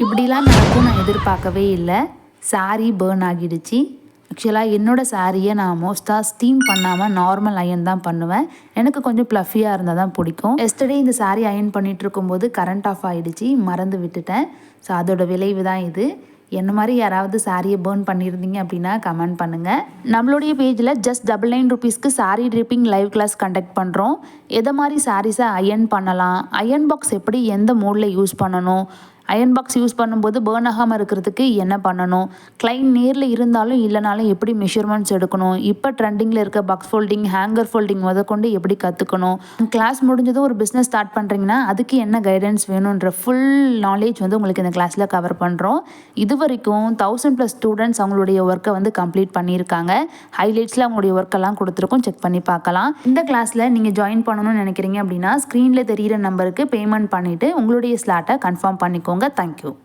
இப்படிலாம் நடக்கும் நான் எதிர்பார்க்கவே இல்லை. சாரீ பேர்ன் ஆகிடுச்சு. ஆக்சுவலாக என்னோடய சாரியை நான் மோஸ்ட்டாக ஸ்டீம் பண்ணாமல் நார்மல் அயன் தான் பண்ணுவேன். எனக்கு கொஞ்சம் ப்ளஃபியாக இருந்தால் தான் பிடிக்கும். எஸ்டர்டே இந்த சாரீ அயன் பண்ணிகிட்டு இருக்கும்போது கரண்ட் ஆஃப் ஆகிடுச்சு, மறந்து விட்டுட்டேன். ஸோ அதோட விளைவு தான் இது. என்ன மாதிரி யாராவது சாரியை பேர்ன் பண்ணியிருந்தீங்க அப்படின்னா கமெண்ட் பண்ணுங்கள். நம்மளுடைய பேஜில் just ₹9 sari draping live class conduct பண்ணுறோம். எதை மாதிரி சாரீஸை அயன் பண்ணலாம், அயன் பாக்ஸ் எப்படி எந்த மோடில் யூஸ் பண்ணணும், அயன் பாக்ஸ் யூஸ் பண்ணும்போது பேர்ன் ஆகாமல் இருக்கிறதுக்கு என்ன பண்ணணும், கிளைண்ட் நேரில் இருந்தாலும் இல்லைனாலும் எப்படி மெஷர்மெண்ட்ஸ் எடுக்கணும், இப்போ ட்ரெண்டிங்கில் இருக்க பாக்ஸ் ஃபோல்டிங், ஹேங்கர் ஃபோல்டிங் முதற்கொண்டு எப்படி கற்றுக்கணும், கிளாஸ் முடிஞ்சதும் ஒரு பிஸ்னஸ் ஸ்டார்ட் பண்ணுறீங்கன்னா அதுக்கு என்ன கைடன்ஸ் வேணுன்ற ஃபுல் நாலேஜ் உங்களுக்கு இந்த கிளாஸில் கவர் பண்ணுறோம். இது வரைக்கும் 1000+ ஸ்டூடெண்ட்ஸ் அவங்களுடைய ஒர்க்கை கம்ப்ளீட் பண்ணியிருக்காங்க. ஹைலைட்ஸில் அவங்களுடைய ஒர்க்கெல்லாம் கொடுத்துருக்கோம், செக் பண்ணி பார்க்கலாம். இந்த கிளாஸில் நீங்கள் ஜாயின் பண்ணணும்னு நினைக்கிறீங்க அப்படின்னா ஸ்க்ரீனில் தெரிகிற நம்பருக்கு பேமெண்ட் பண்ணிவிட்டு உங்களுடைய ஸ்லாட்டை கன்ஃபார்ம் பண்ணிக்கோங்க. Thank you.